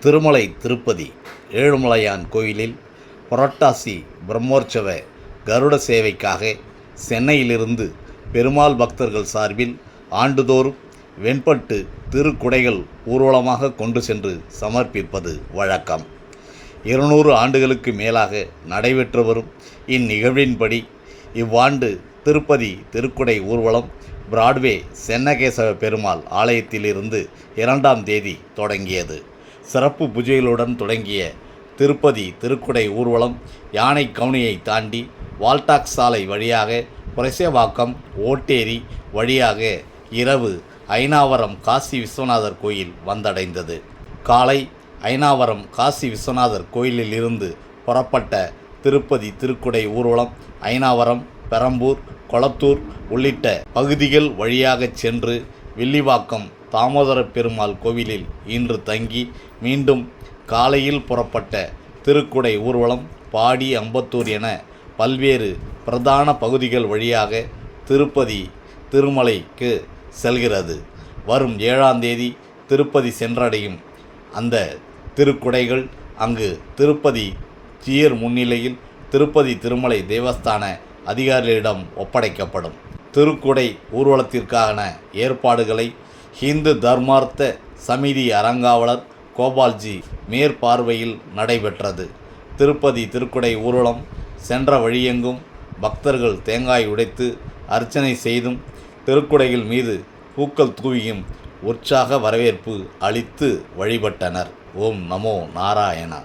திருமலை திருப்பதி ஏழுமலையான் கோயிலில் புரட்டாசி பிரம்மோற்சவ கருட சேவைக்காக சென்னையிலிருந்து பெருமாள் பக்தர்கள் சார்பில் ஆண்டுதோறும் வெண்பட்டு திருக்குடைகள் ஊர்வலமாக கொண்டு சென்று சமர்ப்பிப்பது வழக்கம். 200 ஆண்டுகளுக்கு மேலாக நடைபெற்று வரும் இந்நிகழ்வின்படி இவ்வாண்டு திருப்பதி திருக்குடை ஊர்வலம் பிராட்வே சென்னகேசவ பெருமாள் ஆலயத்திலிருந்து 2ஆம் தேதி தொடங்கியது. சிறப்பு பூஜைகளுடன் தொடங்கிய திருப்பதி திருக்குடை ஊர்வலம் யானை கவுனியை தாண்டி வால்டாக்ஸ் சாலை வழியாக புரசேவாக்கம் ஓட்டேரி வழியாக இரவு ஐனாவரம் காசி விஸ்வநாதர் கோயில் வந்தடைந்தது. காலை ஐனாவரம் காசி விஸ்வநாதர் கோயிலில் இருந்து புறப்பட்ட திருப்பதி திருக்குடை ஊர்வலம் ஐனாவரம், பெரம்பூர், கொளத்தூர் உள்ளிட்ட பகுதிகள் வழியாக சென்று வில்லிவாக்கம் தாமோதர பெருமாள் கோவிலில் இன்று தங்கி மீண்டும் காலையில் புறப்பட்ட திருக்குடை ஊர்வலம் பாடி, அம்பத்தூர் என பல்வேறு பிரதான பகுதிகள் வழியாக திருப்பதி திருமலைக்கு செல்கிறது. வரும் 7ஆம் தேதி திருப்பதி சென்றடையும் அந்த திருக்குடைகள் அங்கு திருப்பதி ஜீயர் முன்னிலையில் திருப்பதி திருமலை தேவஸ்தான அதிகாரிகளிடம் ஒப்படைக்கப்படும். திருக்குடை ஊர்வலத்திற்கான ஏற்பாடுகளை ஹிந்து தர்மார்த்த சமிதி அறங்காவலர் கோபால்ஜி மேற்பார்வையில் நடைபெற்றது. திருப்பதி திருக்குடை ஊர்வலம் சென்ற வழியெங்கும் பக்தர்கள் தேங்காய் உடைத்து அர்ச்சனை செய்தும் திருக்குடைகள் மீது பூக்கள் தூவியும் உற்சாக வரவேற்பு அளித்து வழிபட்டனர். ஓம் நமோ நாராயணா.